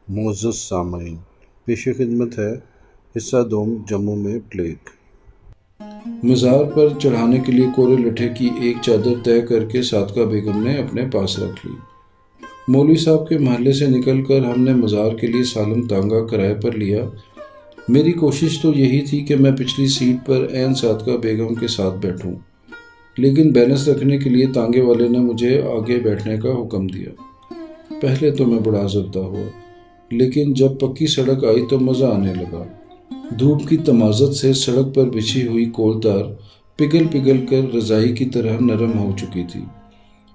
معزز سامعین، پیش خدمت ہے حصہ دوم جموں میں پلیگ۔ مزار پر چڑھانے کے لیے کورے لٹھے کی ایک چادر طے کر کے صادقہ بیگم نے اپنے پاس رکھ لی۔ مولوی صاحب کے محلے سے نکل کر ہم نے مزار کے لیے سالم تانگا کرائے پر لیا۔ میری کوشش تو یہی تھی کہ میں پچھلی سیٹ پر عین صادقہ بیگم کے ساتھ بیٹھوں، لیکن بیلنس رکھنے کے لیے تانگے والے نے مجھے آگے بیٹھنے کا حکم دیا۔ پہلے تو میں بڑا زردہ ہوا، لیکن جب پکی سڑک آئی تو مزہ آنے لگا۔ دھوپ کی تمازت سے سڑک پر بچھی ہوئی کولتار پگھل پگھل کر رضائی کی طرح نرم ہو چکی تھی۔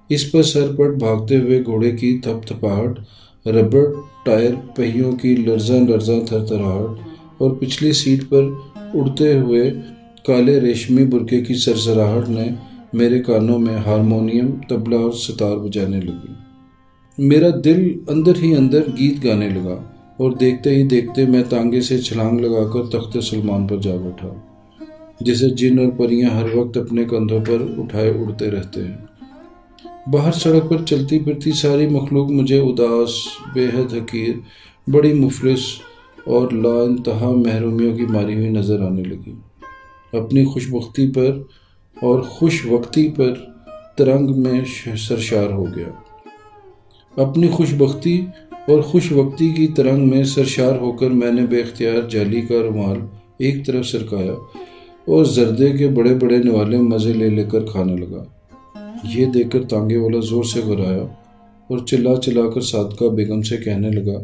اس پر سر پٹ بھاگتے ہوئے گھوڑے کی تھپ تھپاہٹ، ربڑ ٹائر پہیوں کی لرزاں لرزاں تھر تھراہٹ اور پچھلی سیٹ پر اڑتے ہوئے کالے ریشمی برقعے کی سرسراہٹ نے میرے کانوں میں ہارمونیم، طبلہ اور ستار بجانے لگی۔ میرا دل اندر ہی اندر گیت گانے لگا اور دیکھتے ہی دیکھتے میں تانگے سے چھلانگ لگا کر تخت سلمان پر جا بیٹھا، جسے جن اور پریاں ہر وقت اپنے کندھوں پر اٹھائے اڑتے رہتے ہیں۔ باہر سڑک پر چلتی پھرتی ساری مخلوق مجھے اداس، بے حد حقیر، بڑی مفلس اور لا انتہا محرومیوں کی ماری ہوئی نظر آنے لگی۔ اپنی خوش بختی پر اور خوش وقتی پر ترنگ میں سرشار ہو گیا۔ اپنی خوش بختی اور خوش وقتی کی ترنگ میں سرشار ہو کر میں نے بے اختیار جالی کا رومال ایک طرف سرکایا اور زردے کے بڑے بڑے نوالے مزے لے لے کر کھانے لگا۔ یہ دیکھ کر تانگے والا زور سے گھرایا اور چلا چلا کر صادقہ بیگم سے کہنے لگا،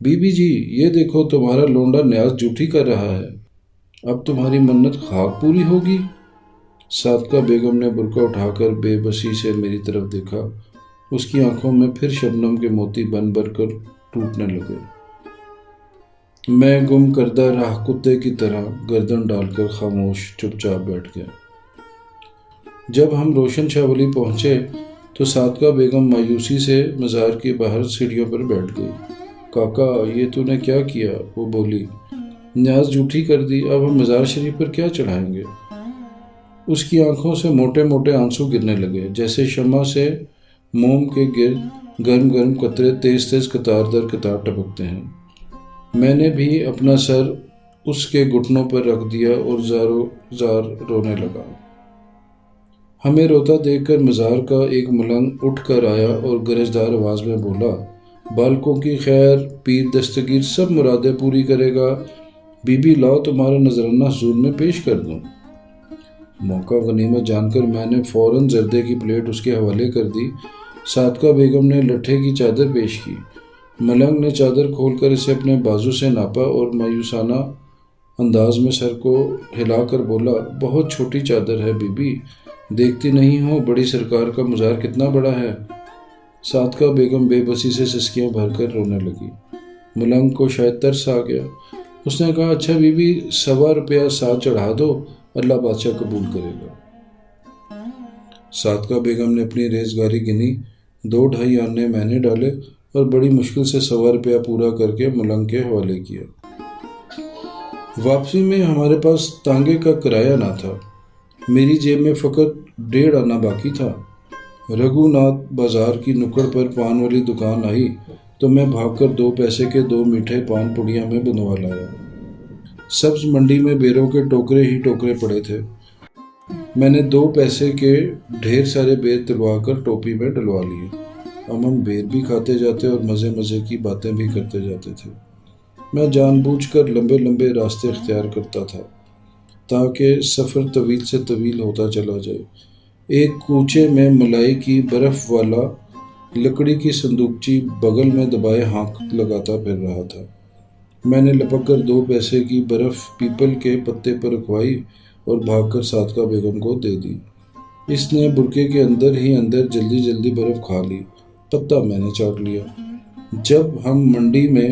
بی بی جی، یہ دیکھو تمہارا لونڈا نیاز جھوٹی کر رہا ہے، اب تمہاری منت خاک پوری ہوگی۔ صادقہ بیگم نے برقع اٹھا کر بے بسی سے میری طرف دیکھا۔ اس کی آنکھوں میں پھر شبنم کے موتی بن بھر کر ٹوٹنے لگے۔ میں گم کردہ راہ کتے کی طرح گردن ڈال کر خاموش چپ چاپ بیٹھ گیا۔ جب ہم روشن شاہ ولی پہنچے تو صادقہ بیگم مایوسی سے مزار کے باہر سیڑھیوں پر بیٹھ گئی۔ کاکا، یہ تو نے کیا کیا؟ وہ بولی۔ نیاز جھوٹی کر دی، اب ہم مزار شریف پر کیا چڑھائیں گے؟ اس کی آنکھوں سے موٹے موٹے آنسو گرنے لگے، جیسے شمع سے موم کے گرد گرم گرم قطرے تیز تیز قطار در قطار ٹپکتے ہیں۔ میں نے بھی اپنا سر اس کے گھٹنوں پر رکھ دیا اور زاروں زار رونے لگا۔ ہمیں روتا دیکھ کر مزار کا ایک ملنگ اٹھ کر آیا اور گرجدار آواز میں بولا، بالکوں کی خیر، پیر دستگیر سب مرادیں پوری کرے گا، بی بی لاؤ تمہارا نذرانہ حضور میں پیش کر دوں۔ موقع غنیمت جان کر میں نے فوراً زردے کی پلیٹ اس کے حوالے کر دی۔ صادقہ بیگم نے لٹھے کی چادر پیش کی۔ ملنگ نے چادر کھول کر اسے اپنے بازو سے ناپا اور مایوسانہ انداز میں سر کو ہلا کر بولا، بہت چھوٹی چادر ہے بی بی، دیکھتی نہیں ہو بڑی سرکار کا مزار کتنا بڑا ہے۔ صادقہ بیگم بے بسی سے سسکیاں بھر کر رونے لگی۔ ملنگ کو شاید ترس آ گیا۔ اس نے کہا، اچھا بی بی، 125 روپیہ ساتھ چڑھا دو، اللہ بادشاہ قبول کرے گا۔ صادقہ بیگم نے اپنی ریزگاری گنی، 2-2.5 آنے میں نے ڈالے اور بڑی مشکل سے 125 روپیہ پورا کر کے ملنگ کے حوالے کیا۔ واپسی میں ہمارے پاس تانگے کا کرایہ نہ تھا۔ میری جیب میں فقط 1.5 آنا باقی تھا۔ رگھو ناتھ بازار کی نکڑ پر پان والی دکان آئی تو میں بھاگ کر 2 پیسے کے 2 میٹھے پان پڑیاں میں بنوا لایا۔ سبز منڈی میں بیروں کے ٹوکرے ہی ٹوکرے پڑے تھے۔ میں نے 2 پیسے کے ڈھیر سارے بیر تلوا کر ٹوپی میں ڈلوا لیے۔ اب ہم بیر بھی کھاتے جاتے اور مزے مزے کی باتیں بھی کرتے جاتے تھے۔ میں جان بوجھ کر لمبے لمبے راستے اختیار کرتا تھا تاکہ سفر طویل سے طویل ہوتا چلا جائے۔ ایک کوچے میں ملائی کی برف والا لکڑی کی صندوقچی بغل میں دبائے ہانک لگاتا پھر رہا تھا۔ میں نے لپک کر 2 پیسے کی برف پیپل کے پتے پر رکھوائی اور بھاگ کر صادقہ بیگم کو دے دی۔ اس نے برقعے کے اندر ہی اندر جلدی جلدی برف کھا لی، پتہ میں نے چاٹ لیا۔ جب ہم منڈی میں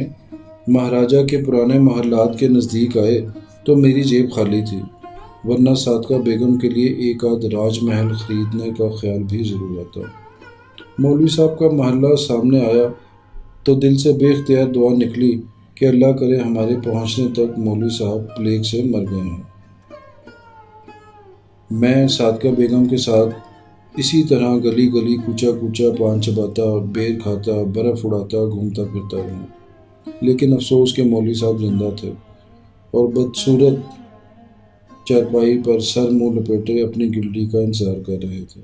مہاراجہ کے پرانے محلات کے نزدیک آئے تو میری جیب خالی تھی، ورنہ صادقہ بیگم کے لیے ایک آدھ راج محل خریدنے کا خیال بھی ضرور آتا۔ مولوی صاحب کا محلہ سامنے آیا تو دل سے بے اختیار دعا نکلی کہ اللہ کرے ہمارے پہنچنے تک مولوی صاحب پلیگ سے مر گئے ہیں۔ میں صادقہ بیگم کے ساتھ اسی طرح گلی گلی کوچا کوچا پان چباتا، بیر کھاتا، برف اڑاتا، گھومتا پھرتا رہا۔ لیکن افسوس کہ مولوی صاحب زندہ تھے اور بدصورت چارپائی پر سر منہ لپیٹے اپنی گلٹی کا انتظار کر رہے تھے۔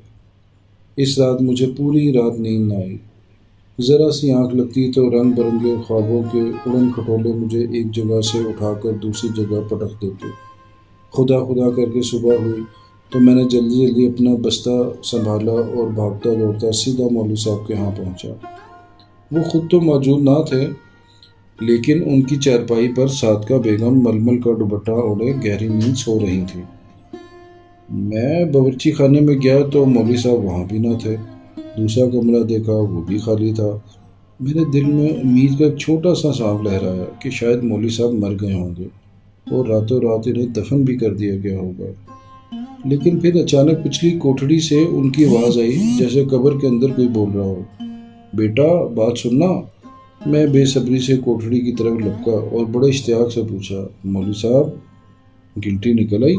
اس رات مجھے پوری رات نیند نہ آئی۔ ذرا سی آنکھ لگتی تو رنگ برنگے خوابوں کے اڑن کھٹولے مجھے ایک جگہ سے اٹھا کر دوسری جگہ پٹک دیتے۔ خدا خدا کر کے صبح ہوئی تو میں نے جلدی جلدی اپنا بستہ سنبھالا اور بھاگتا دوڑتا سیدھا مولوی صاحب کے ہاں پہنچا۔ وہ خود تو موجود نہ تھے، لیکن ان کی چارپائی پر صادقہ بیگم ململ کا دوپٹہ اوڑھے گہری نیند سو رہی تھی۔ میں باورچی خانے میں گیا تو مولوی صاحب وہاں بھی نہ تھے۔ دوسرا کمرہ دیکھا، وہ بھی خالی تھا۔ میرے دل میں امید کا ایک چھوٹا سا سانپ لہرایا کہ شاید مولوی صاحب مر گئے ہوں گے اور راتوں رات انہیں دفن بھی کر دیا گیا ہوگا۔ لیکن پھر اچانک پچھلی کوٹھڑی سے ان کی آواز آئی، جیسے قبر کے اندر کوئی بول رہا ہو، بیٹا بات سننا۔ میں بے صبری سے کوٹھڑی کی طرف لپکا اور بڑے اشتیاق سے پوچھا، مولوی صاحب گلٹی نکل آئی؟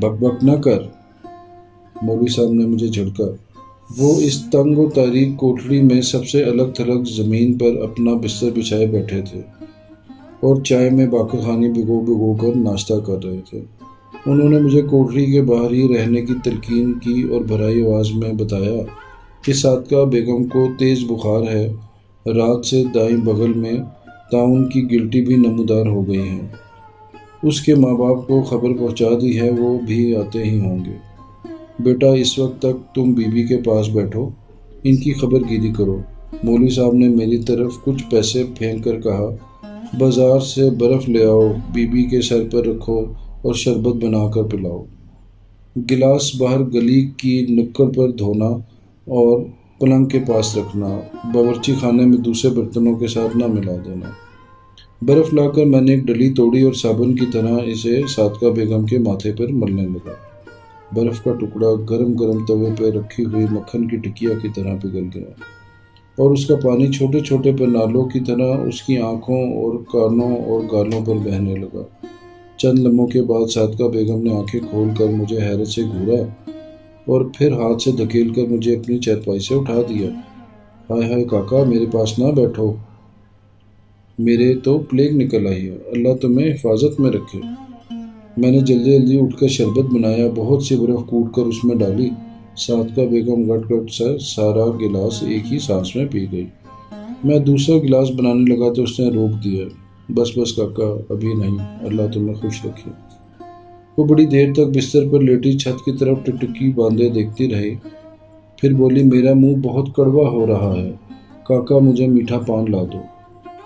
بک بک نہ کر۔ مولوی صاحب نے مجھے جھڑکا۔ وہ اس تنگ و تاریک کوٹھڑی میں سب سے الگ تھلگ زمین پر اپنا بستر بچھائے بیٹھے تھے اور چائے میں باقر خانی بھگو بھگو کر ناشتہ کر رہے تھے۔ انہوں نے مجھے کوٹھڑی کے باہر ہی رہنے کی تلقین کی اور بھرائی آواز میں بتایا کہ صادقہ بیگم کو تیز بخار ہے، رات سے دائیں بغل میں تعاون کی گلٹی بھی نمودار ہو گئی ہیں۔ اس کے ماں باپ کو خبر پہنچا دی ہے، وہ بھی آتے ہی ہوں گے۔ بیٹا اس وقت تک تم بی بی کے پاس بیٹھو، ان کی خبر گیری کرو۔ مولوی صاحب نے میری طرف کچھ پیسے پھینک کر کہا، بازار سے برف لے آؤ، بی بی کے سر پر رکھو اور شربت بنا کر پلاؤ۔ گلاس باہر گلی کی نکڑ پر دھونا اور پلنگ کے پاس رکھنا، باورچی خانے میں دوسرے برتنوں کے ساتھ نہ ملا دینا۔ برف لا کر میں نے ایک ڈلی توڑی اور صابن کی طرح اسے صادقہ بیگم کے ماتھے پر ملنے لگا۔ برف کا ٹکڑا گرم گرم توے پہ رکھی ہوئی مکھن کی ٹکیا کی طرح پگھل گیا اور اس کا پانی چھوٹے چھوٹے پنالوں کی طرح اس کی آنکھوں اور کانوں اور گالوں پر بہنے لگا۔ چند لمحوں کے بعد صادقہ بیگم نے آنکھیں کھول کر مجھے حیرت سے گھورا اور پھر ہاتھ سے دھکیل کر مجھے اپنی چارپائی سے اٹھا دیا۔ ہائے ہائے کاکا، میرے پاس نہ بیٹھو، میرے تو پلیگ نکل آئی ہے، اللہ تمہیں حفاظت میں رکھے۔ میں نے جلدی جلدی اٹھ کر شربت بنایا، بہت سی برف کوٹ کر اس میں ڈالی۔ صادقہ بیگم گٹ گٹ سے سارا گلاس ایک ہی سانس میں پی گئی۔ میں دوسرا گلاس بنانے لگا تو اس نے روک دیا۔ بس بس کاکا، ابھی نہیں، اللہ تمہیں خوش رکھے۔ وہ بڑی دیر تک بستر پر لیٹی چھت کی طرف ٹکٹکی باندھے دیکھتی رہی، پھر بولی، میرا منہ بہت کڑوا ہو رہا ہے، کاکا مجھے میٹھا پان لا دو۔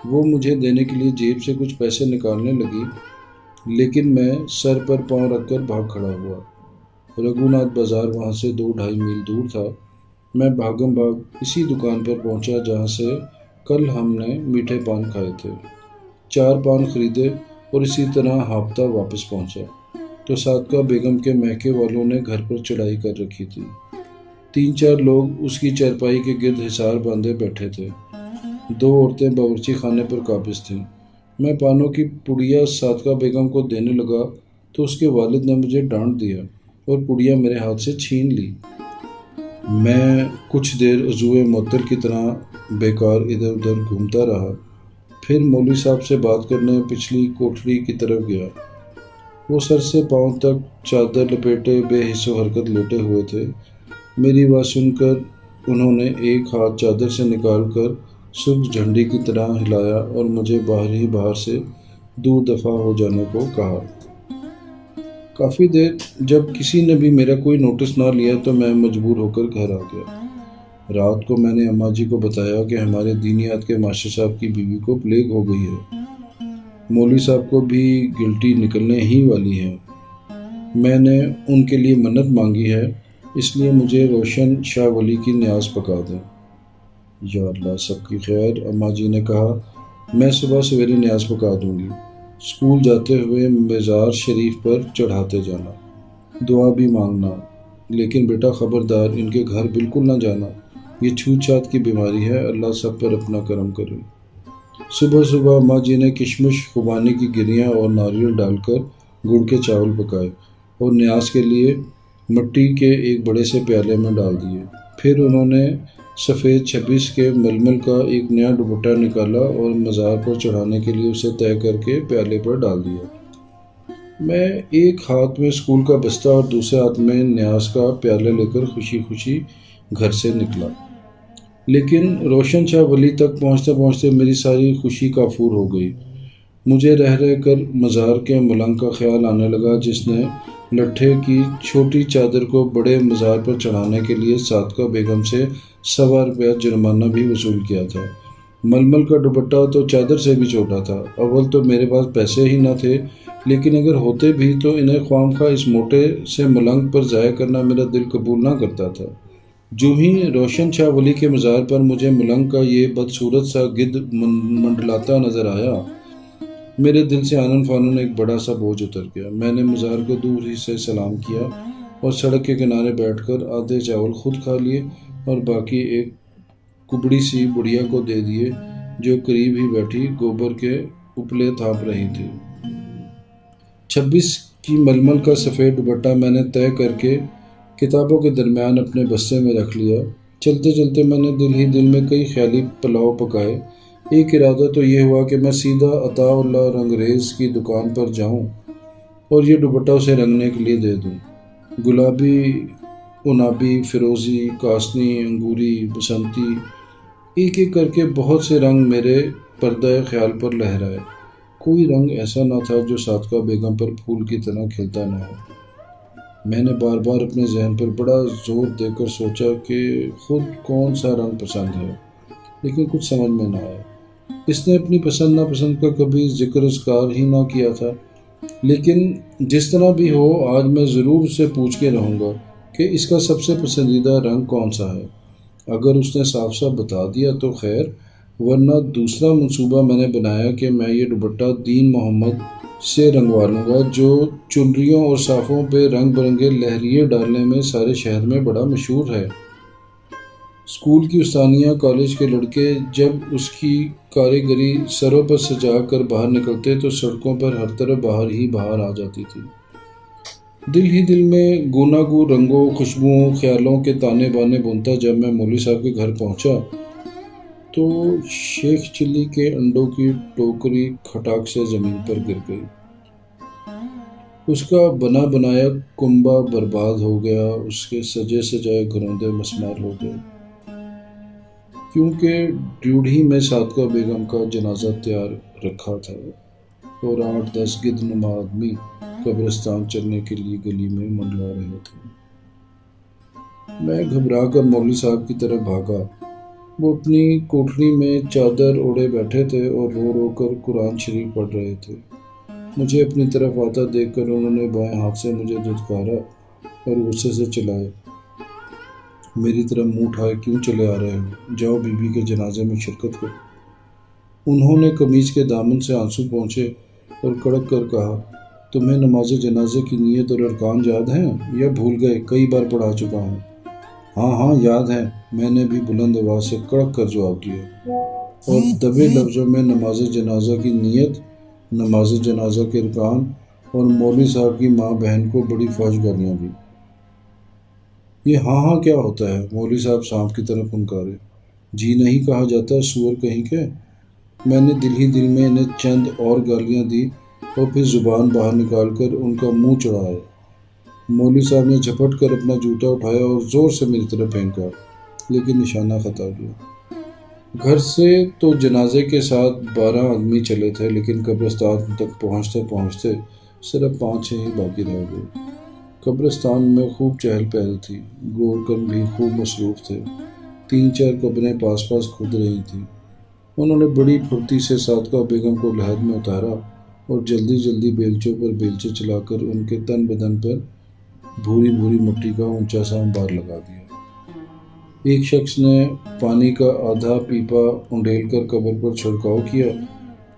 وہ مجھے دینے کے لیے جیب سے کچھ پیسے نکالنے لگی، لیکن میں سر پر پاؤں رکھ کر بھاگ کھڑا ہوا۔ رگھوناتھ بازار وہاں سے 2-2.5 میل دور تھا۔ میں بھاگم بھاگ اسی دکان پر پہنچا جہاں سے کل ہم نے میٹھے پان کھائے تھے۔ 4 پان خریدے اور اسی طرح ہاپتا واپس پہنچا تو صادقہ بیگم کے میکے والوں نے گھر پر چڑھائی کر رکھی تھی۔ 3-4 لوگ اس کی چارپائی کے گرد حصار باندھے بیٹھے تھے۔ 2 عورتیں باورچی خانے پر قابض تھیں۔ میں پانوں کی پڑیا صادقہ بیگم کو دینے لگا تو اس کے والد نے مجھے ڈانٹ دیا اور پڑیا میرے ہاتھ سے چھین لی۔ میں کچھ دیر عضوِ معطل کی طرح بیکار ادھر ادھر گھومتا رہا، پھر مولوی صاحب سے بات کرنے پچھلی کوٹھڑی کی طرف گیا۔ وہ سر سے پاؤں تک چادر لپیٹے بے حس و حرکت لیٹے ہوئے تھے۔ میری بات سن کر انہوں نے ایک ہاتھ چادر سے نکال کر سرخ جھنڈی کی طرح ہلایا اور مجھے باہر سے دور دفع ہو جانے کو کہا۔ کافی دیر جب کسی نے بھی میرا کوئی نوٹس نہ لیا تو میں مجبور ہو کر گھر آ گیا۔ رات کو میں نے اماں جی کو بتایا کہ ہمارے دینیات کے ماسٹر صاحب کی بیوی کو پلیگ ہو گئی ہے، مولوی صاحب کو بھی گلٹی نکلنے ہی والی ہے۔ میں نے ان کے لیے منت مانگی ہے، اس لیے مجھے روشن شاہ ولی کی نیاز پکا دیں۔ یا اللہ سب کی خیر، اماں جی نے کہا، میں صبح سویرے نیاز پکا دوں گی۔ اسکول جاتے ہوئے مزار شریف پر چڑھاتے جانا، دعا بھی مانگنا، لیکن بیٹا خبردار ان کے گھر بالکل نہ جانا، یہ چھوت چھات کی بیماری ہے، اللہ سب پر اپنا کرم کرے۔ صبح صبح اماں جی نے کشمش، خوبانی کی گریاں اور ناریل ڈال کر گڑ کے چاول پکائے اور نیاز کے لیے مٹی کے ایک بڑے سے پیالے میں ڈال دیے۔ پھر انہوں نے سفید 26 کے ململ کا ایک نیا دوپٹہ نکالا اور مزار پر چڑھانے کے لیے اسے طے کر کے پیالے پر ڈال دیا۔ میں ایک ہاتھ میں اسکول کا بستہ اور دوسرے ہاتھ میں نیاز کا پیالہ لے کر خوشی خوشی گھر سے نکلا، لیکن روشن شاہ ولی تک پہنچتے پہنچتے میری ساری خوشی کافور ہو گئی۔ مجھے رہ کر مزار کے ملنگ کا خیال آنے لگا، جس نے لٹھے کی چھوٹی چادر کو بڑے مزار پر چڑھانے کے لیے صادقہ بیگم سے 1.25 روپیہ جرمانہ بھی وصول کیا تھا۔ ململ کا دوپٹہ تو چادر سے بھی چھوٹا تھا۔ اول تو میرے پاس پیسے ہی نہ تھے، لیکن اگر ہوتے بھی تو انہیں خواہ خواہ اس موٹے سے ملنگ پر ضائع کرنا میرا دل قبول نہ کرتا تھا۔ جو ہی روشن شاہ ولی کے مزار پر مجھے ملنگ کا یہ بدصورت سا گدھ منڈلاتا نظر آیا، میرے دل سے آنن فانن ایک بڑا سا بوجھ اتر گیا۔ میں نے مزار کو دور ہی سے سلام کیا اور سڑک کے کنارے بیٹھ کر آدھے چاول خود کھا لیے اور باقی ایک کبڑی سی بڑھیا کو دے دیے، جو قریب ہی بیٹھی گوبر کے اپلے تھاپ رہی تھی۔ 26 کی ململ کا سفید دوپٹہ میں نے طے کر کے کتابوں کے درمیان اپنے بستے میں رکھ لیا۔ چلتے چلتے میں نے دل ہی دل میں کئی خیالی پلاؤ پکائے۔ ایک ارادہ تو یہ ہوا کہ میں سیدھا عطا اللہ رنگریز کی دکان پر جاؤں اور یہ دوپٹہ اسے رنگنے کے لیے دے دوں۔ گلابی، عنابی، فیروزی، کاسنی، انگوری، بسنتی، ایک ایک کر کے بہت سے رنگ میرے پردہ خیال پر لہرائے۔ کوئی رنگ ایسا نہ تھا جو صادقہ بیگم پر پھول کی طرح کھلتا نہ ہو۔ میں نے بار بار اپنے ذہن پر بڑا زور دے کر سوچا کہ خود کون سا رنگ پسند ہے، لیکن کچھ سمجھ میں نہ آیا۔ اس نے اپنی پسند ناپسند کا کبھی ذکر اذکار ہی نہ کیا تھا، لیکن جس طرح بھی ہو آج میں ضرور اس سے پوچھ کے رہوں گا کہ اس کا سب سے پسندیدہ رنگ کون سا ہے۔ اگر اس نے صاف صاف بتا دیا تو خیر، ورنہ دوسرا منصوبہ میں نے بنایا کہ میں یہ دوپٹہ دین محمد سے رنگوا لوں گا، جو چنریوں اور صافوں پہ رنگ برنگے لہریے ڈالنے میں سارے شہر میں بڑا مشہور ہے۔ اسکول کی استانیہ، کالج کے لڑکے جب اس کی کاریگری سروں پر سجا کر باہر نکلتے تو سڑکوں پر ہر طرف باہر ہی باہر آ جاتی تھی۔ دل ہی دل میں گوناگوں رنگوں، خوشبوؤں، خیالوں کے تانے بانے بنتا جب میں مولوی صاحب کے گھر پہنچا تو شیخ چلی کے انڈوں کی ٹوکری کھٹاک سے زمین پر گر گئی۔ اس کا بنا بنایا کنبہ برباد ہو گیا، اس کے سجے سجائے گھروندے مسمار ہو گئے، کیونکہ ڈیوڑھی میں صادقہ بیگم کا جنازہ تیار رکھا تھا اور 8-10 گدھ نما آدمی قبرستان چلنے کے لیے گلی میں منڈلا رہے تھے۔ میں گھبرا کر مولوی صاحب کی طرف بھاگا۔ وہ اپنی کوٹھری میں چادر اوڑھے بیٹھے تھے اور رو رو کر قرآن شریف پڑھ رہے تھے۔ مجھے اپنی طرف آتا دیکھ کر انہوں نے بائیں ہاتھ سے مجھے دھتکارا اور غصے سے چلائے، میری طرف منہ اٹھائے، کیوں چلے آ رہے ہو؟ جاؤ بی بی کے جنازے میں شرکت کرو۔ انہوں نے قمیض کے دامن سے آنسو پہنچے اور کڑک کر کہا، تمہیں نماز جنازے کی نیت اور ارکان یاد ہیں یا بھول گئے؟ کئی بار پڑھا چکا ہوں۔ ہاں ہاں یاد ہے، میں نے بھی بلند آواز سے کڑک کر جواب دیا، اور دبے لفظوں میں نماز جنازہ کی نیت، نماز جنازہ کے ارکان اور مولوی صاحب کی ماں بہن کو بڑی فوج گالیاں دی۔ یہ ہاں ہاں کیا ہوتا ہے؟ مولوی صاحب سانپ کی طرف پھنکارے۔ جی نہیں کہا جاتا سور کہیں کے؟ میں نے دل ہی دل میں انہیں چند اور گالیاں دی اور پھر زبان باہر نکال کر ان کا منہ چڑھایا۔ مولوی صاحب نے جھپٹ کر اپنا جوتا اٹھایا اور زور سے میری طرف پھینکا، لیکن نشانہ خطا گیا۔ گھر سے تو جنازے کے ساتھ 12 آدمی چلے تھے، لیکن قبرستان تک پہنچتے پہنچتے صرف 5-6 ہی باقی رہ گئے۔ قبرستان میں خوب چہل پہل تھی، گورکن بھی خوب مصروف تھے، 3-4 قبریں پاس پاس کھد رہی تھیں۔ انہوں نے بڑی پھرتی سے صادقہ بیگم کو لحد میں اتارا اور جلدی جلدی بیلچوں پر بیلچے چلا کر ان کے تن بدن پر بھوری بھوری مٹی کا اونچا سا انبار لگا دیا۔ ایک شخص نے پانی کا آدھا پیپا انڈیل کر قبر پر چھڑکاؤ کیا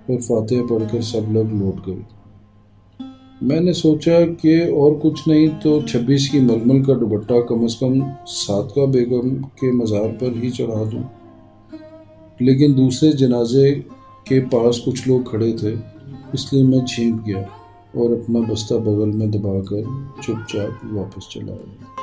اور فاتحہ پڑھ کر سب لوگ لوٹ گئے۔ میں نے سوچا کہ اور کچھ نہیں تو 26 کی ململ کا دوپٹہ کم از کم صادقہ بیگم کے مزار پر ہی چڑھا دوں، لیکن دوسرے جنازے کے پاس کچھ لوگ کھڑے تھے، اس لیے میں چھینک گیا اور اپنا بستہ بغل میں دبا کر چپ چاپ واپس چلا آیا۔